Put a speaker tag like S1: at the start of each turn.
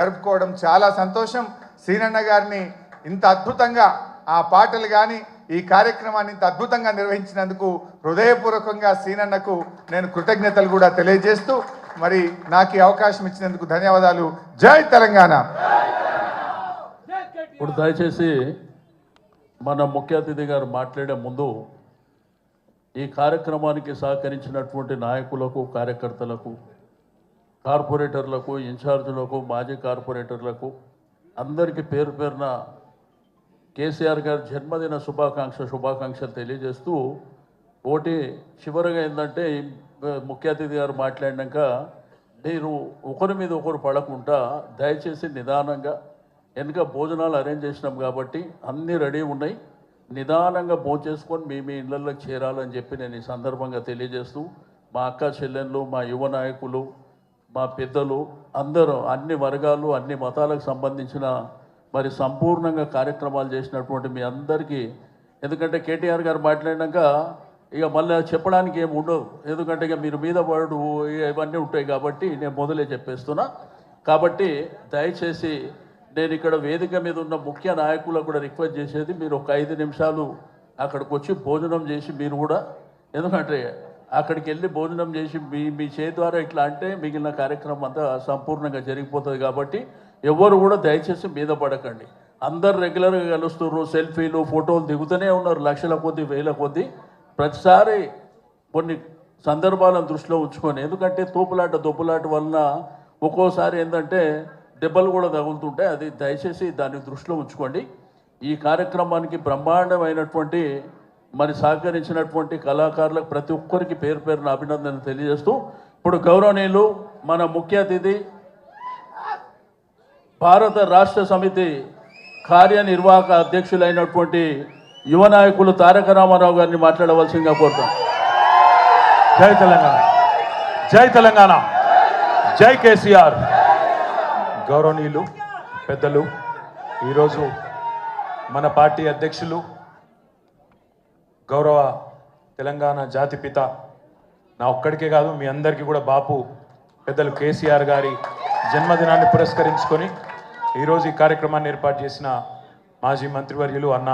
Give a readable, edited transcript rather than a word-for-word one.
S1: జరుపుకోవడం చాలా సంతోషం. సీనన్న గారిని ఇంత అద్భుతంగా ఆ పాటలు కానీ ఈ కార్యక్రమాన్ని ఇంత అద్భుతంగా నిర్వహించినందుకు హృదయపూర్వకంగా సీనన్నకు నేను కృతజ్ఞతలు కూడా తెలియజేస్తూ మరి నాకు ఈ అవకాశం ఇచ్చినందుకు ధన్యవాదాలు. జై తెలంగాణ.
S2: ఇప్పుడు దయచేసి మన ముఖ్య అతిథి గారు మాట్లాడే ముందు ఈ కార్యక్రమానికి సహకరించినటువంటి నాయకులకు, కార్యకర్తలకు, కార్పొరేటర్లకు, ఇన్ఛార్జీలకు, మాజీ కార్పొరేటర్లకు అందరికీ పేరు పేరున కేసీఆర్ గారి జన్మదిన శుభాకాంక్షలు తెలియజేస్తూ ఒకటి చివరిగా ఏంటంటే ముఖ్య అతిథి గారు మాట్లాడినాక మీరు ఒకరి మీద ఒకరు పడకుండా దయచేసి నిదానంగా వెనుక భోజనాలు అరేంజ్ చేసినాం కాబట్టి అన్నీ రెడీ ఉన్నాయి, నిదానంగా భోంచేసుకొని మీ ఇళ్ళల్లోకి చేరాలని చెప్పి నేను ఈ సందర్భంగా తెలియజేస్తూ మా అక్క చెల్లెళ్ళు, మా యువ నాయకులు, మా పెద్దలు అందరూ అన్ని వర్గాలు, అన్ని మతాలకు సంబంధించిన మరి సంపూర్ణంగా కార్యక్రమాలు చేసినటువంటి మీ అందరికీ, ఎందుకంటే కేటీఆర్ గారు మాట్లాడినాక ఇక మళ్ళీ చెప్పడానికి ఏమి ఉండదు, ఎందుకంటే ఇక మీరు మీద పడు ఇవన్నీ ఉంటాయి కాబట్టి నేను మొదలే చెప్పేస్తున్నా. కాబట్టి దయచేసి నేను ఇక్కడ వేదిక మీద ఉన్న ముఖ్య నాయకులకు కూడా రిక్వెస్ట్ చేసేది, మీరు ఒక 5 నిమిషాలు అక్కడికి వచ్చి భోజనం చేసి మీరు కూడా, ఎందుకంటే అక్కడికి వెళ్ళి భోజనం చేసి మీ చేతి ద్వారా ఇట్లా అంటే మిగిలిన కార్యక్రమం అంతా సంపూర్ణంగా జరిగిపోతుంది. కాబట్టి ఎవరు కూడా దయచేసి మీద పడకండి. అందరు రెగ్యులర్గా కలుస్తున్నారు, సెల్ఫీలు ఫోటోలు దిగుతూనే ఉన్నారు, లక్షల కొద్ది వేల కొద్ది. ప్రతిసారి కొన్ని సందర్భాలను దృష్టిలో ఉంచుకొని, ఎందుకంటే దొబ్బులాట వలన ఒక్కోసారి ఏంటంటే దెబ్బలు కూడా తగులుతుంటాయి, అది దయచేసి దాన్ని దృష్టిలో ఉంచుకోండి. ఈ కార్యక్రమానికి బ్రహ్మాండమైనటువంటి మరి సహకరించినటువంటి కళాకారులకు ప్రతి ఒక్కరికి పేరు పేరున అభినందనలు తెలియజేస్తూ ఇప్పుడు గౌరవనీయులు మన ముఖ్య అతిథి భారత రాష్ట్ర సమితి కార్యనిర్వాహక అధ్యక్షులైనటువంటి యువ నాయకులు తారక రామారావు గారిని మాట్లాడవలసిందిగా కోరుతాం.
S3: జై తెలంగాణ, జై తెలంగాణ, జై కేసీఆర్. గౌరవనీయులు పెద్దలు, ఈరోజు మన పార్టీ అధ్యక్షులు గౌరవ తెలంగాణ జాతిపిత, నా ఒక్కడికే కాదు మీ అందరికీ కూడా బాపు పెద్దలు కేసీఆర్ గారి జన్మదినాన్ని పురస్కరించుకొని ఈరోజు ఈ కార్యక్రమాన్ని ఏర్పాటు చేసిన మాజీ మంత్రివర్యులు అన్న